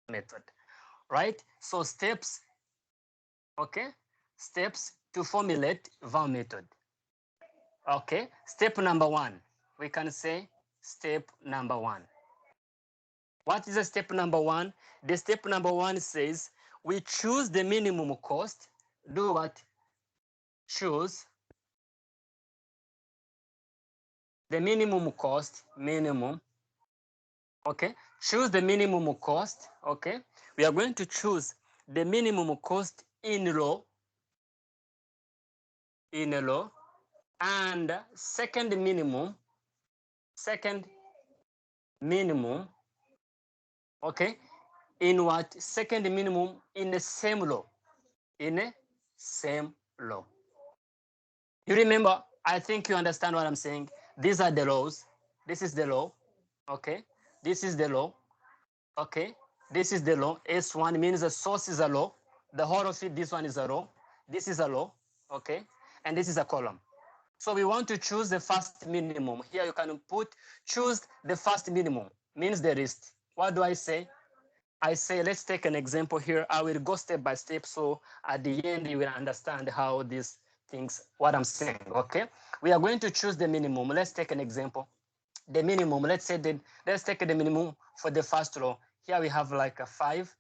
method, right? So steps, okay? Steps to formulate VAM method. Okay, step number one, we can say step number one. What is the step number one? The step number one says we choose the minimum cost. Do what? Choose the minimum cost, minimum. Okay, choose the minimum cost. Okay, we are going to choose the minimum cost in row, and second minimum, okay, in what? Second minimum in the same row, in a same row. You remember, I think you understand what I'm saying. These are the rows. This is the row, okay? This is the row, okay? This is the row. S1 means the source is a row. The whole of it, this one is a row. This is a row, okay? And this is a column. So we want to choose the first minimum. Here you can put, choose the first minimum, means the least. What do I say? I say, let's take an example here. I will go step by step. So at the end, you will understand how these things, what I'm saying, okay? We are going to choose the minimum. Let's take an example. The minimum, let's take the minimum for the first row. Here we have like a 5.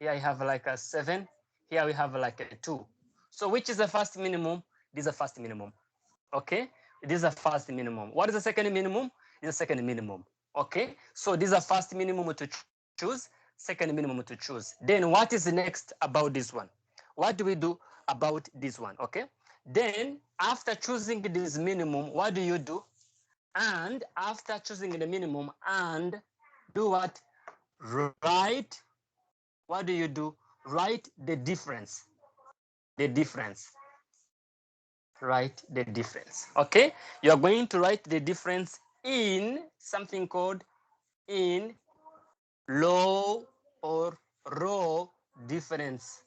Here we have like a 7. Here we have like a 2. So which is the first minimum? This is the first minimum. Okay, this is a first minimum. What is the second minimum? This is the second minimum. Okay, so this is a first minimum to choose, second minimum to choose. Then what is next about this one? What do we do about this one? Okay, then after choosing this minimum, what do you do? And after choosing the minimum, and do what? Write. What do you do? Write the difference. The difference. Write the difference. Okay, you're going to write the difference in something called in low or row differences.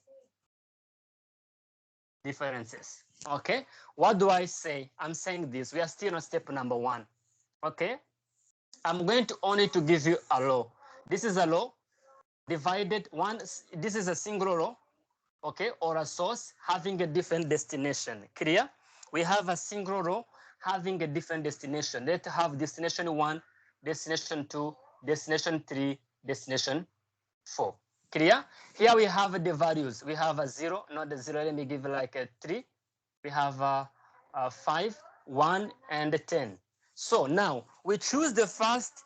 Okay, what do I say? I'm saying this. We are still on step number one. Okay, I'm going to only to give you a row. This is a row divided one. This is a single row, okay, or a source having a different destination. Clear? We have a single row having a different destination. Let's have destination 1, destination 2, destination 3, destination 4. Clear? Here we have the values. We have a 0, not the 0. Let me give like a 3. We have a 5, 1, and a 10. So now we choose the first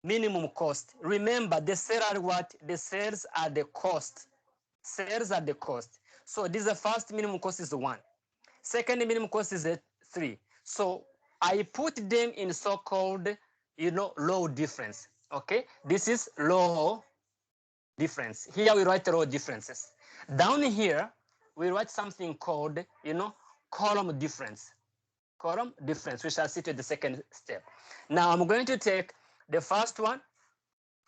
minimum cost. Remember, the sales are what? The sales are the cost. Sales are the cost. So this is the first minimum cost is 1. Second minimum cost is 3. So I put them in so-called, low difference. Okay, this is low difference. Here we write row differences. Down here, we write something called, column difference. Column difference, we shall see to the second step. Now I'm going to take the first one.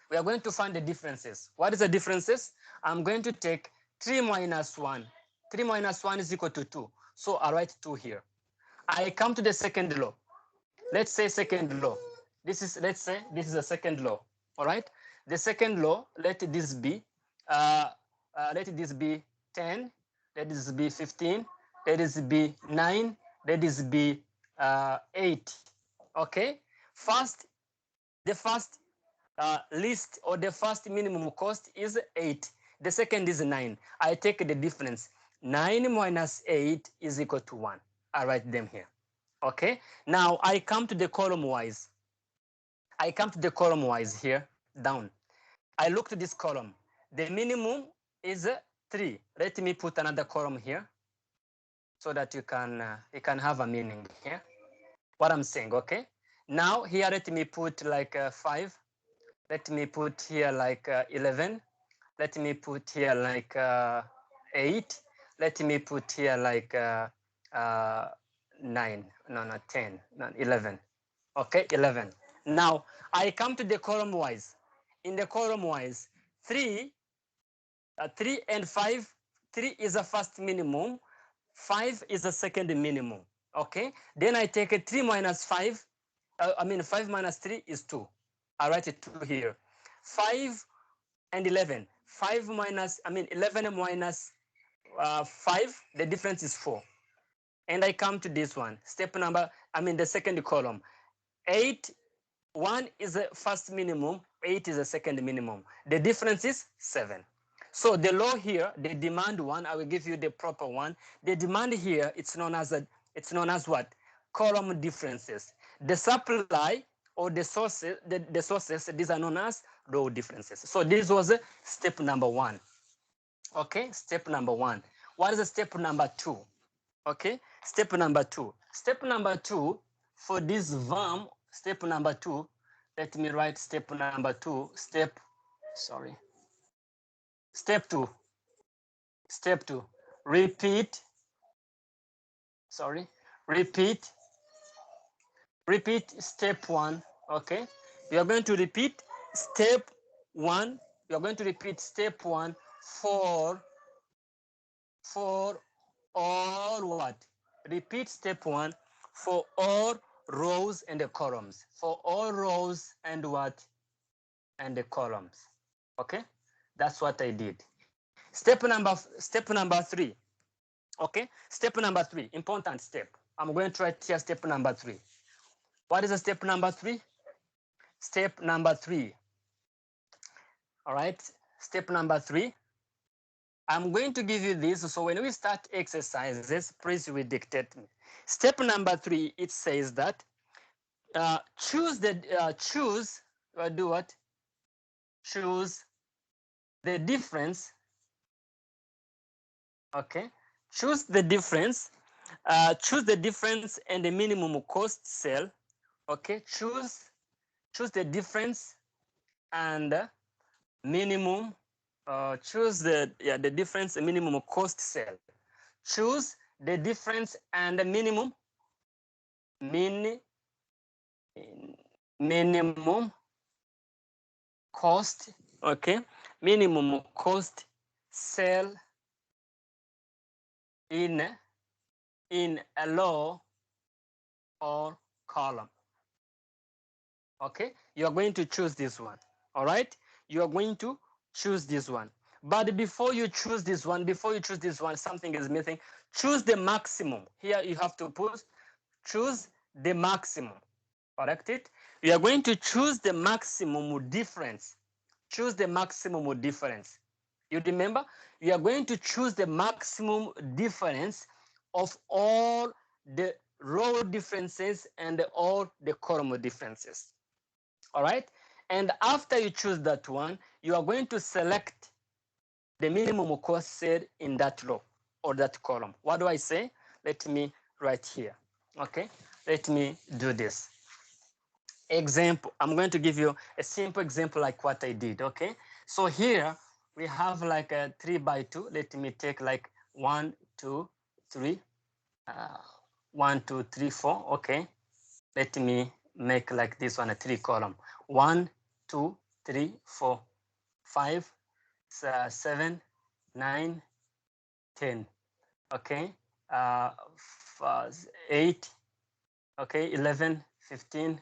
We are going to find the differences. What is the differences? I'm going to take 3 minus 1. 3 minus 1 is equal to 2. So I write 2 here. I come to the second law. Let's say second law. Let's say this is a second law. All right. The second law, let this be 10. Let this be 15. Let this be 9. Let this be 8. Okay. The first list or the first minimum cost is 8. The second is 9. I take the difference. 9 minus 8 is equal to 1. I write them here. Okay. Now I come to the column wise. Here down. I look to this column. The minimum is 3. Let me put another column here so that you can have a meaning here. What I'm saying, okay? Now here let me put like 5. Let me put here like 11. Let me put here like 8. Let me put here like 9. No, not 10. Not 11. Okay, 11. Now I come to the column wise. In the column wise, 3 and 5. 3 is the first minimum. 5 is the second minimum. Okay. Then I take a 3 minus 5. 5 minus 3 is 2. I write it 2 here. 5 and 11. 5 minus, 11 minus 5, the difference is 4. And I come to this one, step number, the second column. 8, 1 is the first minimum, 8 is the second minimum. The difference is 7. So the law here, the demand one, I will give you the proper one. The demand here, it's known as what? Column differences. The supply or the sources, the sources, these are known as row differences. So this was step number 1. Okay, step number 1. What is step number 2? Okay, step number 2. Step number 2 for this VAM, step number 2, let me write step number 2, step 2. Step 2, repeat step 1. Okay, you are going to repeat step 1. You are going to repeat step 1 for all what? Repeat step 1 for all rows and the columns. For all rows and what? And the columns. Okay, that's what I did. Step number 3. Okay, step number 3, important step. I'm going to write here step number 3. What is the step number 3? Step number 3. All right, step number 3. I'm going to give you this, so when we start exercises, please will dictate me. Step number 3, it says that choose the difference. Okay, choose the difference. Choose the difference and the minimum cost cell. Okay, choose the difference and minimum. Choose the difference and minimum cost cell. Choose the difference and the minimum cost. Okay, minimum cost cell in a row or column. Okay, you are going to choose this one. All right, you are going to choose this one. But before you choose this one, something is missing. Choose the maximum. Here you have to choose the maximum. Correct it. We are going to choose the maximum difference. Choose the maximum difference. You remember? We are going to choose the maximum difference of all the row differences and all the column differences. All right. And after you choose that one, you are going to select the minimum cost cell in that row or that column. What do I say? Let me write here. Okay. Let me do this. Example. I'm going to give you a simple example like what I did. Okay. So here we have like a 3 by 2. Let me take like 1, 2, 3. 1, 2, 3, 4. Okay. Let me make like this one a 3 column. 1, 2, 3, 4, 5, 7, 9, 10. Okay. 8. Okay. 11, 15,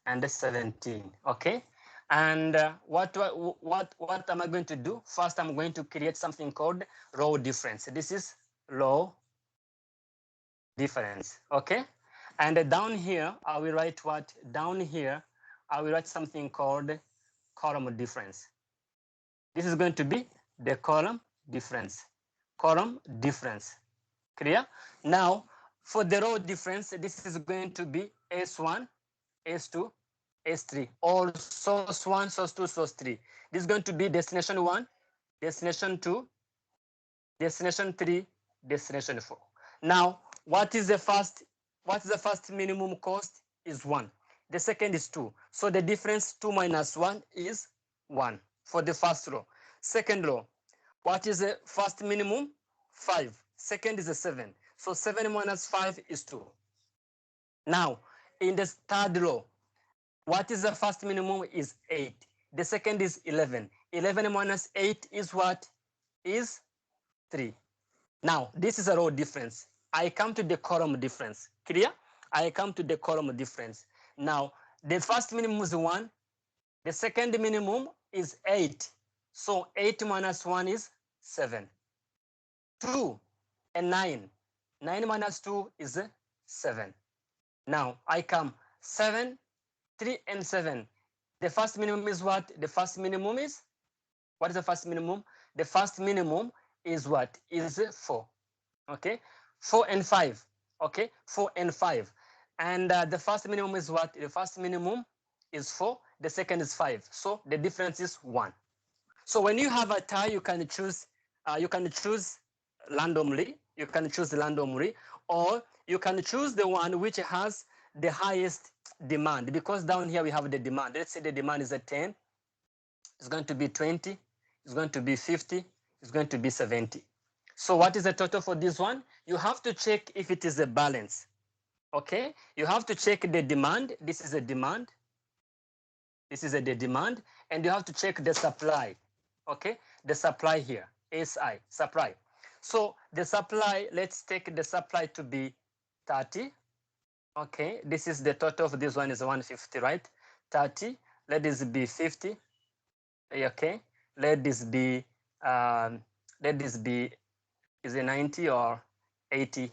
and 17. Okay. And what am I going to do? First, I'm going to create something called row difference. This is row difference. Okay. And down here, I will write what? Down here, I will write something called column difference. This is going to be the column difference. Column difference. Clear? Now, for the row difference, this is going to be S1, S2, S3, or source 1, source 2, source 3. This is going to be destination 1, destination 2, destination 3, destination 4. Now, what is the first minimum cost? Is 1. The second is 2. So the difference 2 minus 1 is 1 for the first row. Second row, what is the first minimum? 5. Second is a 7. So 7 minus 5 is 2. Now, in the third row, what is the first minimum? Is 8. The second is 11. 11 minus 8 is what? Is 3. Now, this is a row difference. I come to the column difference. Clear? I come to the column difference. Now, the first minimum is 1. The second minimum is 8. So 8 minus 1 is 7. 2 and 9. 9 minus 2 is 7. Now I come 7, 3 and 7. The first minimum is what? The first minimum is, what is the first minimum? The first minimum is what? Is 4. Okay, 4 and 5. Okay, 4 and 5. And the first minimum is what? The first minimum is 4. The second is 5. So the difference is 1. So when you have a tie, you can choose randomly. You can choose randomly, or you can choose the one which has the highest demand, because down here we have the demand. Let's say the demand is a 10. It's going to be 20. It's going to be 50. It's going to be 70. So what is the total for this one? You have to check if it is a balance. Okay, you have to check the demand. This is a demand. This is the demand, and you have to check the supply. Okay, the supply here, SI, supply. So the supply, let's take the supply to be 30. Okay, this is the total of this one is 150, right? 30, let this be 50. Okay, let this be, is it 90 or 80?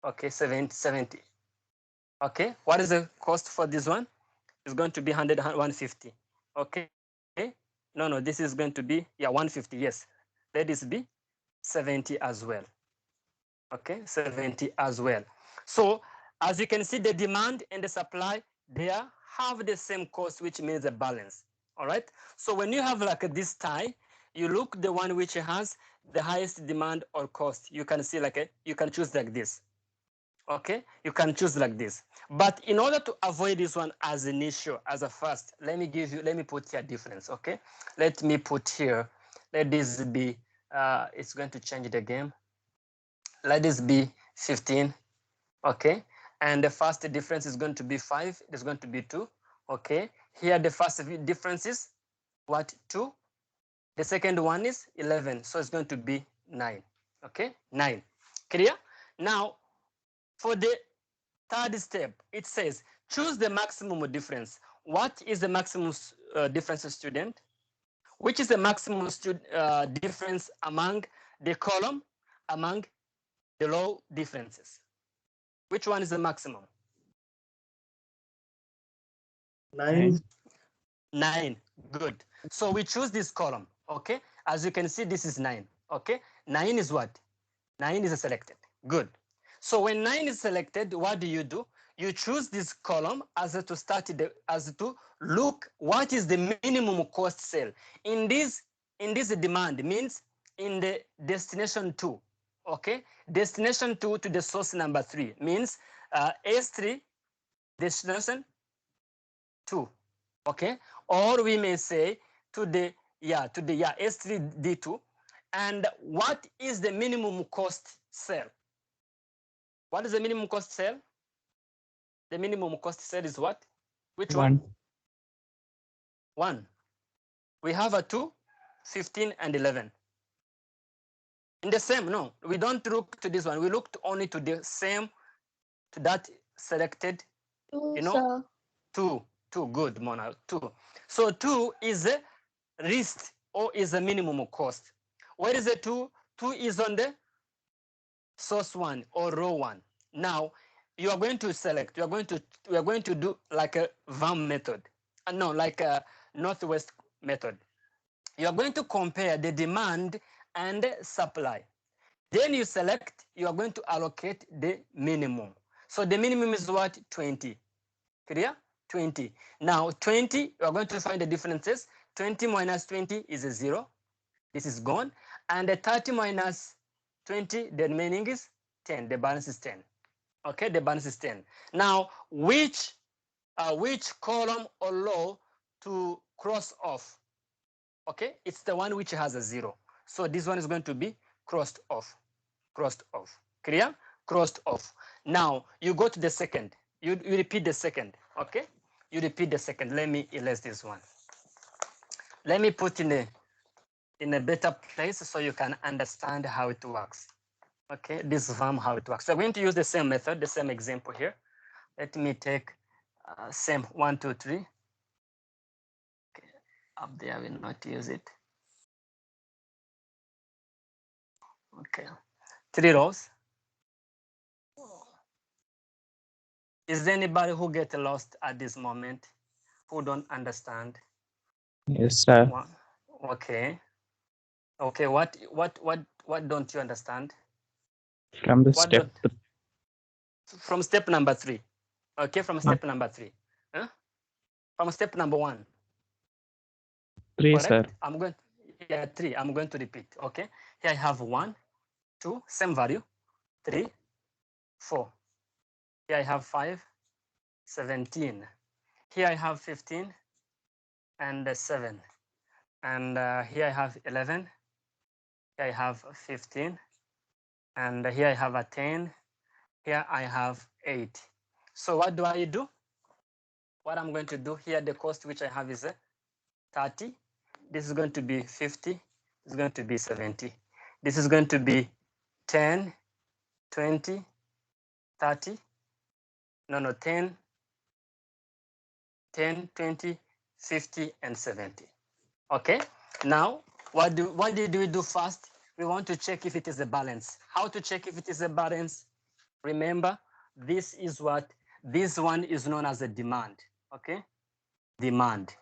Okay, 70. Okay, what is the cost for this one? It's going to be 100, 150. Okay, no, this is going to be, 150, yes. Let this be 70 as well. Okay, 70 as well. So as you can see, the demand and the supply, they have the same cost, which means a balance. All right. So when you have like this tie, you look the one which has the highest demand or cost. You can see you can choose like this. Okay, you can choose like this. But in order to avoid this one as an issue, as a first, let me put here difference. Okay, let me put here, let this be, it's going to change the game. Let this be 15. Okay, and the first difference is going to be 5. It's going to be 2. Okay, here the first difference is what? 2. The second one is 11, so it's going to be 9. Okay, 9. Clear? Now for the third step, it says choose the maximum difference. What is the maximum difference, student? Which is the maximum difference among the column, among the row differences? Which one is the maximum? 9. 9. Good. So we choose this column. Okay. As you can see, this is 9. Okay. 9 is what? 9 is selected. Good. So when 9 is selected, what do? You choose this column as to look what is the minimum cost cell. In this demand means in the destination 2. Okay. Destination 2 to the source number 3 means S3 destination 2. Okay, or we may say to the S3D2. And what is the minimum cost cell? What is the minimum cost cell? The minimum cost cell is what? Which one? 1. We have a 2, 15, and 11. In the same, no, we don't look to this one. We looked only to the same, to that selected, 2. Good, Mona, 2. So 2 is a least or is a minimum cost. Where is the 2? 2 is on the source 1 or row 1. Now you are going to select, we are going to do like a VAM method. No, like a Northwest method. You are going to compare the demand and supply. Then you select, you are going to allocate the minimum. So the minimum is what? 20. Clear? 20. Now 20, you are going to find the differences. 20 minus 20 is a 0. This is gone. And the 30 minus 20, the remaining is 10. The balance is 10. Okay, the balance is 10. Now, which column or row to cross off? Okay, it's the one which has a 0. So this one is going to be crossed off. Crossed off. Clear? Crossed off. Now, you go to the second. You repeat the second. Okay? You repeat the second. Let me erase this one. Let me put in a better place so you can understand how it works. Okay, this VAM, how it works. So we're going to use the same method, the same example here. Let me take same 1, 2, 3. Okay, up there I will not use it. Okay, 3 rows. Is there anybody who get lost at this moment, who don't understand? Yes, sir. One. Okay. Okay. What don't you understand? From the What step don't from step number 3? Okay, from step number 3. Huh? From step number 1. 3, sir. Correct. I'm going. Yeah, 3. I'm going to repeat. Okay. Here I have 1, 2, same value. 3, 4. Here I have 5, 17. Here I have 15 and 7. And here I have 11. Here I have 15. And here I have a 10. Here I have 8. So what do I do? What I'm going to do here, the cost which I have is 30. This is going to be 50. This is going to be 70. This is going to be 10, 20, 30. No, 10, 10, 20, 50, and 70. Okay. Now, what did we do first? We want to check if it is a balance. How to check if it is a balance? Remember, this is what this one is known as a demand. Okay, demand.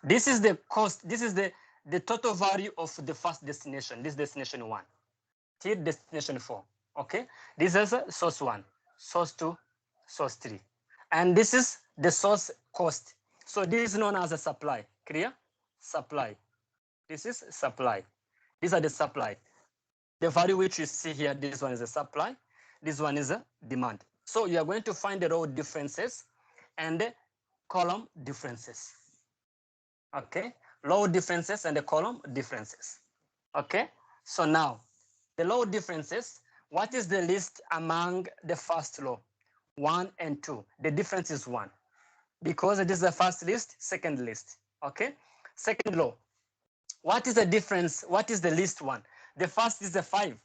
This is the cost. This is the total value of the first destination. This destination 1 till destination 4. Okay, this is a source 1, source 2, source 3, and this is the source cost. So this is known as a supply. Clear? Supply. This is supply. These are the supply. The value which you see here, this one is a supply, this one is a demand. So you are going to find the row differences and the column differences. Okay, row differences and the column differences. Okay, so now the row differences, what is the list among the first row? 1 and 2. The difference is 1 because it is the first list, second list. Okay, second row. What is the difference? What is the least one? The first is a 5.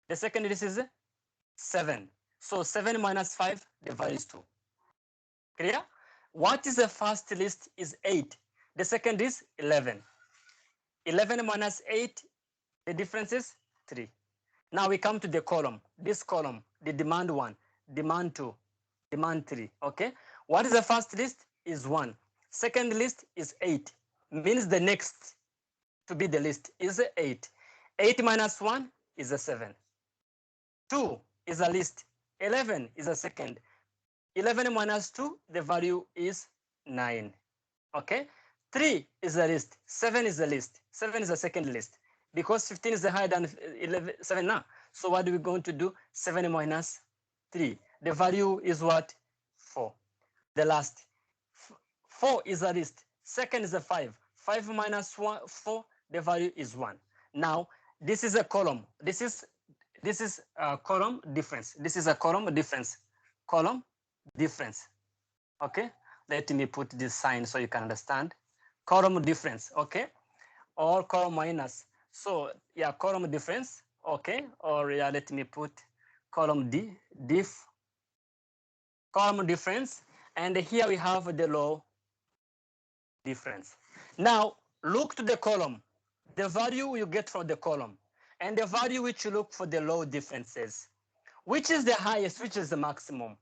The second list is 7. So 7 minus 5, the value is 2. Clear? What is the first list is 8. The second is 11. 11 minus 8, the difference is 3. Now we come to the column. This column, the demand 1, demand 2, demand 3. Okay? What is the first list? Is 1. Second list is 8. Means the next to be the list is 8. 8 minus 1 is a 7. 2 is a list. 11 is a second. 11 minus 2, the value is 9. Okay? 3 is a list. 7 is a list. 7 is a second list. Because 15 is higher than 7 now. So what are we going to do? 7 minus 3. The value is what? 4. The last. 4 is a list. Second is a 5. 5 minus 4, the value is 1. Now, this is a column. This is a column difference. This is a column difference. Column difference. Okay? Let me put this sign so you can understand. Column difference, okay? Or column minus. So, yeah, column difference, okay? Or yeah, let me put column column difference. And here we have the row difference. Now, look to the column. The value you get from the column and the value which you look for the row differences. Which is the highest, which is the maximum?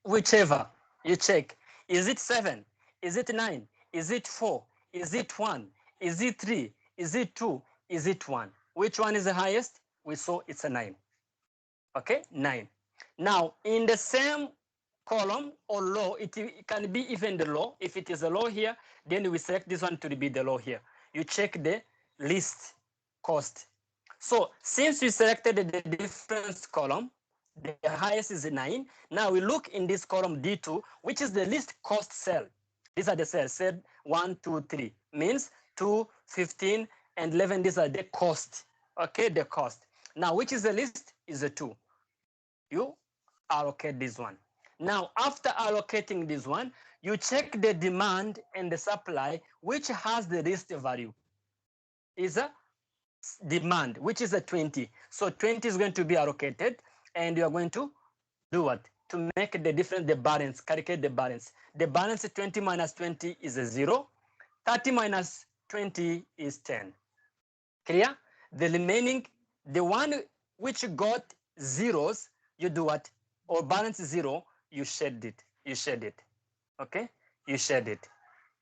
Whichever you check. Is it 7? Is it 9? Is it 4? Is it 1? Is it 3? Is it 2? Is it 1? Which one is the highest? We saw it's a 9. Okay, 9. Now, in the same column or row, it can be even the row. If it is a row here, then we select this one to be the row here. You check the least cost. So since we selected the difference column, the highest is 9. Now we look in this column D2, which is the least cost cell. These are the cells, said 1, 2, 3. Means 2, 15, and 11, these are the cost. Okay, the cost. Now, which is the least? Is a 2. You allocate this one. Now, after allocating this one, you check the demand and the supply, which has the least value. Is a demand, which is a 20. So 20 is going to be allocated, and you are going to do what? To make the difference, the balance, calculate the balance. The balance 20 minus 20 is a 0. 30 minus 20 is 10. Clear? The remaining, the one which got zeros, you do what? Or balance 0, you shed it. You shed it. Okay? You shed it.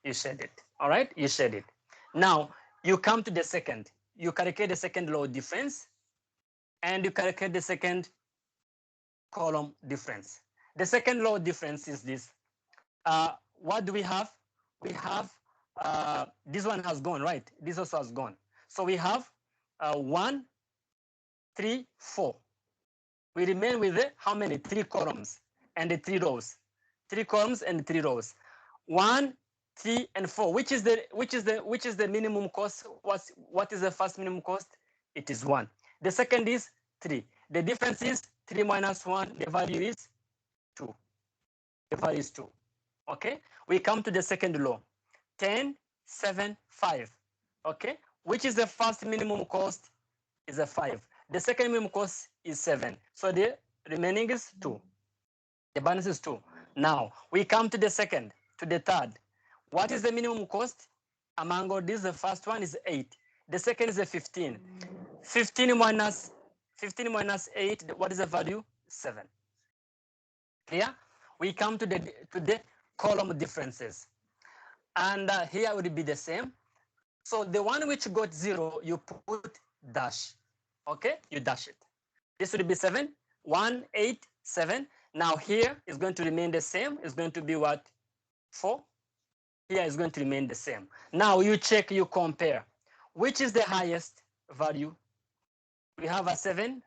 You shed it. All right? You shed it. Now, you come to the second. You calculate the second law difference, and you calculate the second column difference. The second law difference is this. What do we have? We have, this one has gone, right? This also has gone. So we have 1, 3, 4. We remain with how many? 3 columns and the 3 rows. 3 columns and 3 rows. 1, 3, and 4. Which is the minimum cost? What is the first minimum cost? It is 1. The second is 3. The difference is 3 minus 1. The value is 2. The value is 2. Okay. We come to the second law. 10, 7, 5. Okay. Which is the first minimum cost? Is a 5. The second minimum cost is 7. So the remaining is 2. The balance is 2. Now we come to the second, to the third. What is the minimum cost? Among all these, the first one is 8. The second is a 15. 15 minus 8, what is the value? 7. Here we come to the column differences. And here would be the same. So the one which got 0, you put dash. Okay, you dash it. This would be 7, 1, 8, 7. Now here is going to remain the same. It's going to be what? 4. Here is going to remain the same. Now you check, you compare. Which is the highest value? We have a 7.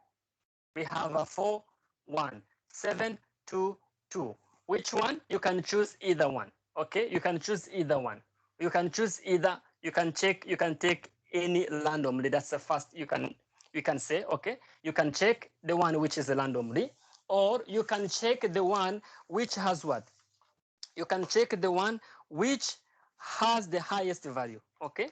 We have a 4, 1, 7, 2, 2. Which one? You can choose either one. Okay, you can choose either one. You can choose either. You can check. You can take any randomly. That's the first. You can say, okay, you can check the one which is randomly, or you can check the one which has what? You can check the one which has the highest value. Okay,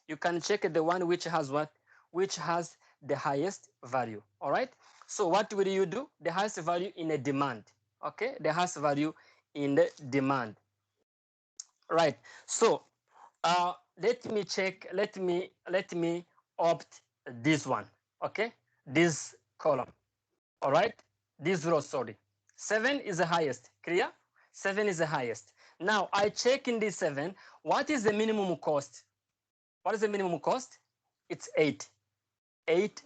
you can check the one which has what? Which has the highest value. All right. So what will you do? The highest value in a demand. Okay, the highest value in the demand. Right. So let me check. Let me opt this one. Okay, this column. All right, this row. Sorry, 7 is the highest. Clear? 7 is the highest. Now I check in this 7. What is the minimum cost? What is the minimum cost? It's 8. 8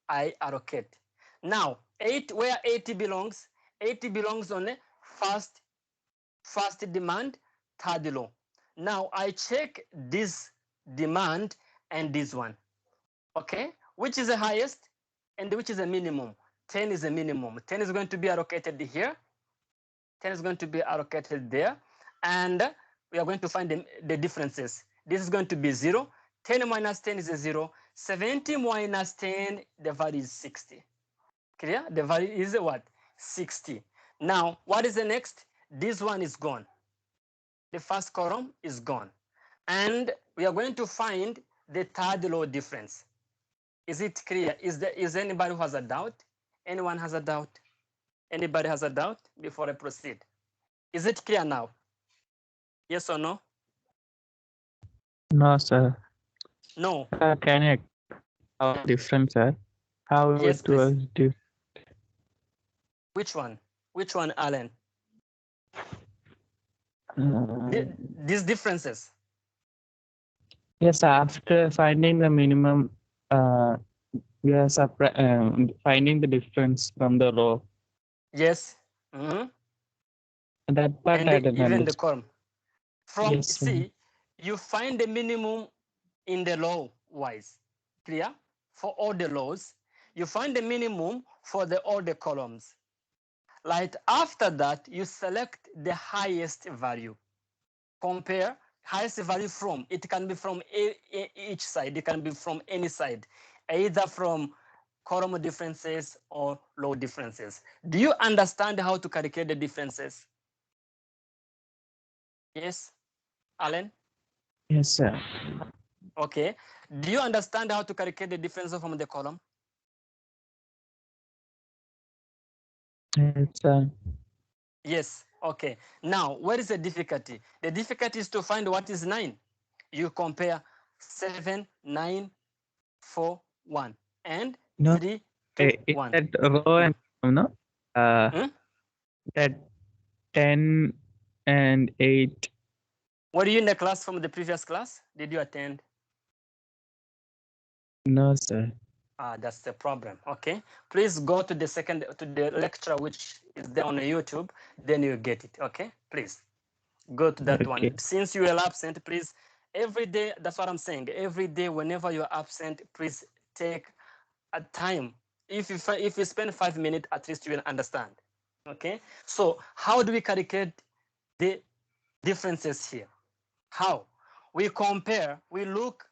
I allocate. Now 8, where 80 belongs? 80 belongs on the first demand, third law. Now I check this demand and this one. Okay, which is the highest and which is the minimum? 10 is the minimum. 10 is going to be allocated here. 10 is going to be allocated there. And we are going to find the differences. This is going to be 0. 10 minus 10 is a 0. 70 minus 10, the value is 60. Clear? The value is what? 60. Now, what is the next? This one is gone. The first column is gone. And we are going to find the third law difference. Is it clear? Is anybody who has a doubt? Anyone has a doubt? Anybody has a doubt before I proceed? Is it clear now? Yes or no? No, sir. No. Can you how different, sir? How Yes, it was please. Which one? Which one, Alan? These differences. Yes, after finding the minimum, we are finding the difference from the row. Yes. That part and I don't even understand. the column. From Yes, see, you find the minimum in the law wise. Clear? For all the laws, you find the minimum for all the columns. Like after that, you select the highest value. Compare highest value from. It can be from each side. It can be from any side, either from column differences or row differences. Do you understand how to calculate the differences? Yes, Alan? yes, sir. Okay. Do you understand how to calculate the difference from the column? Yes, sir. Yes. Okay. Now, where is the difficulty? The difficulty is to find what is 9. You compare 7, 9, 4, 1, and No, 3, 2, it's 1. that row and no, Hmm? that 10 and 8. Were you in the class from the previous class? Did you attend? No, sir. That's the problem. Okay, please go to the lecture which is there on YouTube, then you get it. Okay, please go to that Okay. one. Since you are absent, please every day. That's what I'm saying. Every day, whenever you're absent, please take a time. If you spend 5 minutes, at least you will understand. Okay, so how do we calculate the differences here? How? We compare, we look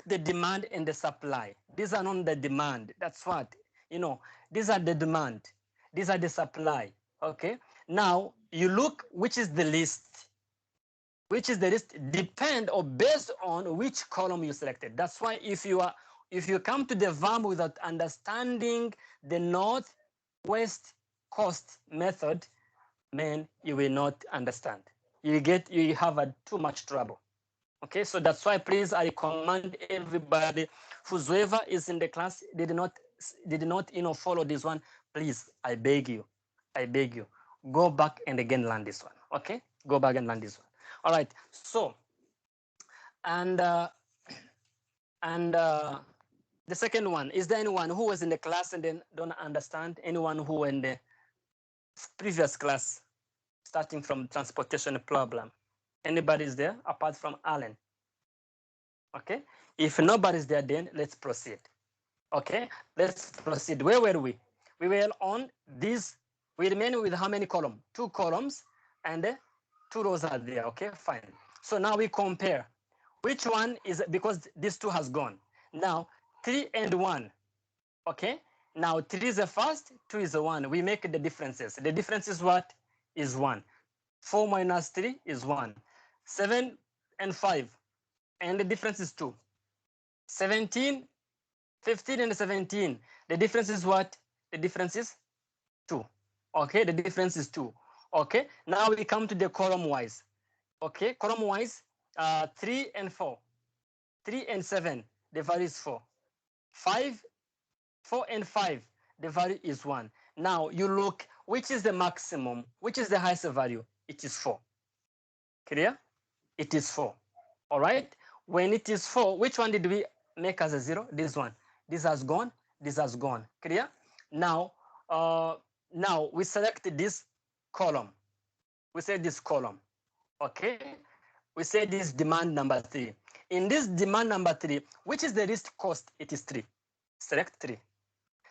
the demand and the supply. These are not the demand. That's what, these are the demand. These are the supply. Okay. Now you look which is the list. Which is the list depend or based on which column you selected. That's why if you come to the VAM without understanding the north, west, coast method, man, you will not understand. You have too much trouble. Okay, so that's why please I recommend everybody whosoever is in the class did not follow this one, please I beg you go back and again learn this one. Okay, go back and learn this one. All right, so and the second one, is there anyone who was in the class and then don't understand? Anyone who in the previous class starting from transportation problem? Anybody is there apart from Alan? Okay, if nobody's there, then let's proceed. Okay, let's proceed. Where were we? We were on this. We remain with how many columns? 2 columns and 2 rows are there. Okay, fine. So now we compare. Which one is, because this 2 has gone. Now 3 and 1. Okay, now 3 is the first, 2 is the 1. We make the differences. The difference is what? Is 1. 4 minus 3 is 1. 7 and 5. And the difference is 2. 17, 15 and 17. The difference is what? The difference is 2. Okay, the difference is 2. Okay, now we come to the column wise. Okay, column wise, 3 and 4. 3 and 7, the value is 4. 5, 4 and 5, the value is 1. Now you look, which is the maximum? Which is the highest value? It is 4. Clear? It is 4. All right. When it is 4, which one did we make as a 0? This one. This has gone. This has gone. Clear? Now we select this column. We say this column. Okay. We say this demand number 3. In this demand number 3, which is the least cost? It is 3. Select 3.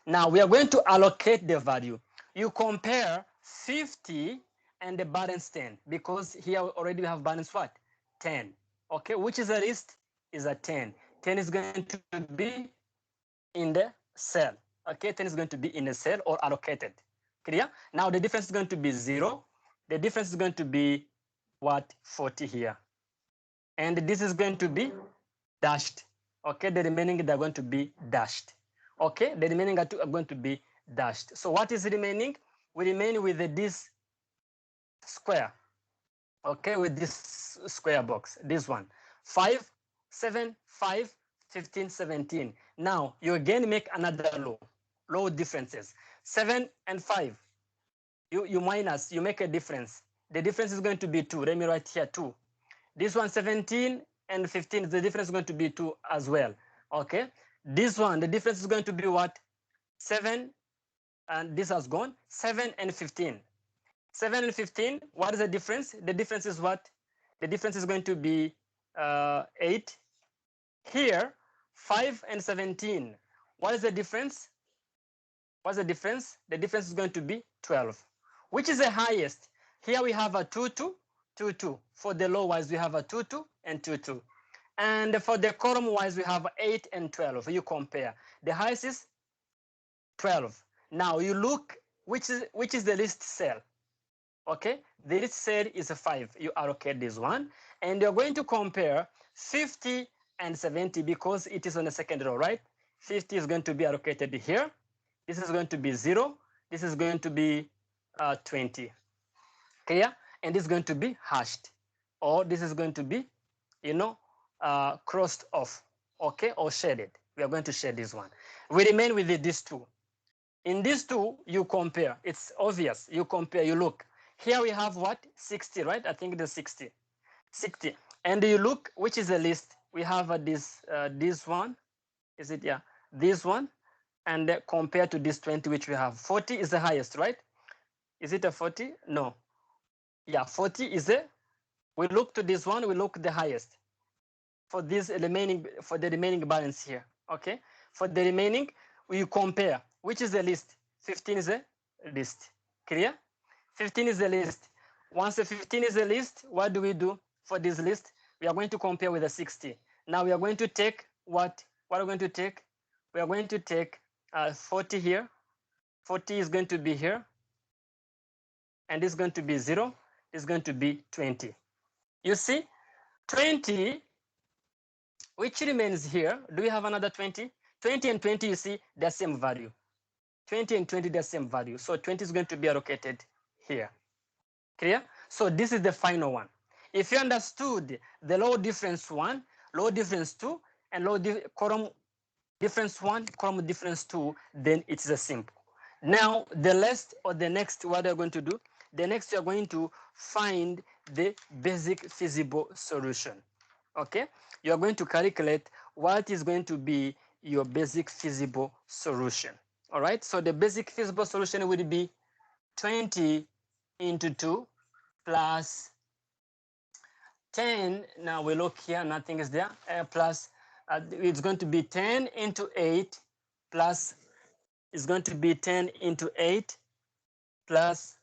Now we are going to allocate the value. You compare 50 and the balance 10, because here already we have balance what? 10. Okay, which is the least? Is a 10. 10 is going to be in the cell. Okay, 10 is going to be in the cell or allocated. Clear? Now the difference is going to be 0. The difference is going to be what? 40 here. And this is going to be dashed. Okay, the remaining are going to be dashed. Okay, the remaining are going to be dashed. So what is remaining? We remain with this square. Okay, with this square box, this one. 5, 7, 5, 15, 17. Now you again make another low differences. 7 and 5. You minus, you make a difference. The difference is going to be 2. Let me write here 2. This one 17 and 15, the difference is going to be 2 as well. Okay. This one, the difference is going to be what? 7, and this has gone. 7 and 15. 7 and 15, what is the difference? The difference is what? The difference is going to be 8. Here, 5 and 17. What is the difference? What's the difference? The difference is going to be 12. Which is the highest? Here we have a 2, 2, 2, 2. For the low wise, we have a 2, 2, and 2, 2. And for the column wise, we have 8 and 12. You compare. The highest is 12. Now you look which is the least cell. Okay, the least cell is a 5. You allocate this one, and you're going to compare 50 and 70 because it is on the second row, right? 50 is going to be allocated here. This is going to be 0. This is going to be 20. Clear? And this is going to be hashed, or this is going to be, crossed off, okay, or shaded. We are going to share this one. We remain with these two. In these two, you compare. It's obvious. You compare, you look. Here we have what? 60, right? I think the 60. 60. And you look, which is the least? We have this one. Is it? Yeah. This one. And compared to this 20, which we have. 40 is the highest, right? Is it a 40? No. Yeah, 40 is the, we look to this one, we look the highest for this remaining, for the remaining balance here. Okay. For the remaining, we compare, which is the least? 15 is the least. Clear? 15 is the least. Once the 15 is the least, what do we do for this list? We are going to compare with the 60. Now we are going to take what? What are we going to take? We are going to take 40 here. 40 is going to be here. And it's going to be 0. It's going to be 20. You see, 20, which remains here. Do we have another 20? 20 and 20, you see, the same value. 20 and 20, the same value. So 20 is going to be allocated here. Clear? So this is the final one. If you understood the low difference 1, low difference 2, and column difference 1, column difference 2, then it's a simple. Now, the last or the next, what are you going to do? The next, you're going to find the basic feasible solution. Okay? You're going to calculate what is going to be your basic feasible solution. All right? So the basic feasible solution will be 20 into 2 plus 10. Now we look here, nothing is there. Plus, it's going to be 10 into 8 plus, it's going to be 10 into 8 plus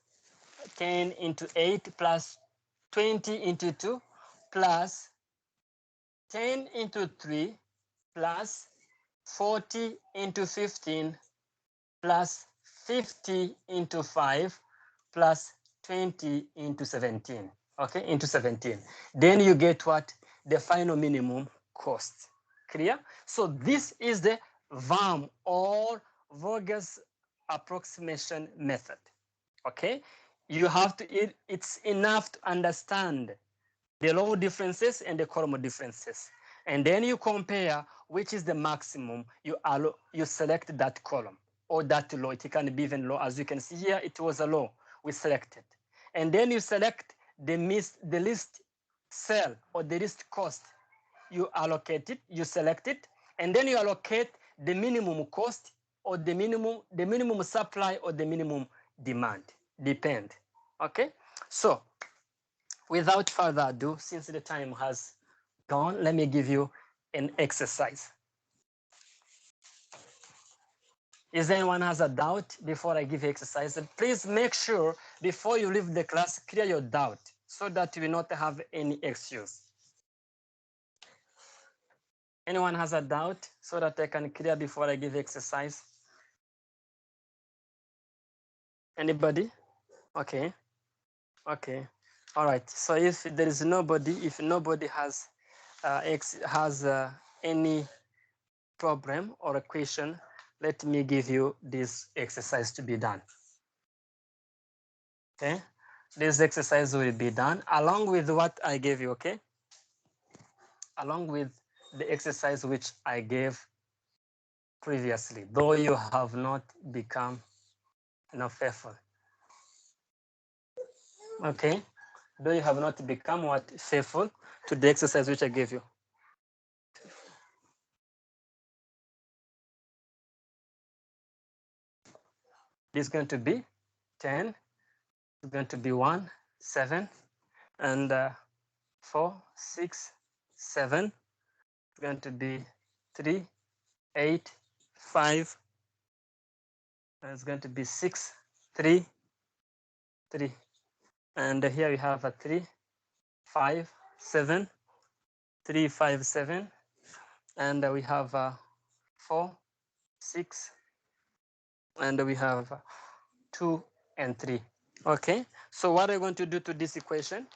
10 into 8 plus 20 into 2 plus 10 into 3 plus 40 into 15 plus 50 into 5 plus 20 into 17. Okay, into 17. Then you get what? The final minimum cost. Clear? So this is the VAM, or Vogel's approximation method. Okay, you have to, it's enough to understand the low differences and the column differences. And then you compare which is the maximum, you select that column or that low. It can be even low. As you can see here, it was a low. We selected. And then you select the least cell or the least cost. You allocate it, you select it, and then you allocate the minimum cost or the minimum supply or the minimum demand. Depend. Okay? So without further ado, since the time has gone, let me give you an exercise. Is anyone has a doubt before I give you exercise? Please make sure before you leave the class, clear your doubt so that you will not have any excuse. Anyone has a doubt so that I can clear before I give exercise? Anybody? Okay. Okay. All right. So if there is nobody, if nobody has any problem or a question, let me give you this exercise to be done. Okay. This exercise will be done along with what I gave you. Okay. Along with the exercise which I gave previously, though you have not become faithful. Okay. Though you have not become what? Faithful to the exercise which I gave you. This is going to be 10. It's going to be 1, 7, and 4, 6, 7. It's going to be 3, 8, 5. And it's going to be 6, 3, 3. And here we have a 3, 5, 7, 3, 5, 7. And we have 4, 6, and we have 2 and 3. Okay, so what are you going to do to this equation?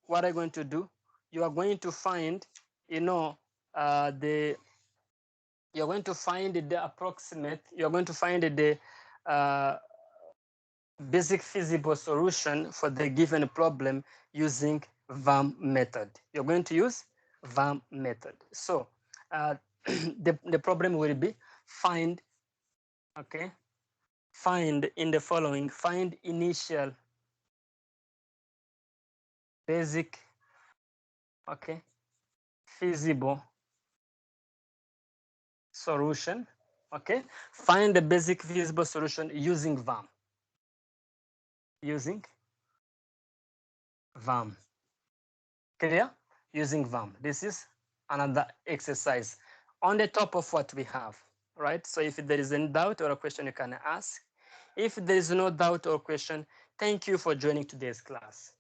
What are you going to do? You are going to find, you're going to find the approximate, you're going to find the basic feasible solution for the given problem using VAM method. You're going to use VAM method. So the problem will be find, okay, find in the following, find initial basic, okay, feasible solution, okay, find the basic feasible solution using VAM, using VAM, clear? Using VAM. This is another exercise on the top of what we have, right? So if there is any doubt or a question, you can ask. If there is no doubt or question, thank you for joining today's class.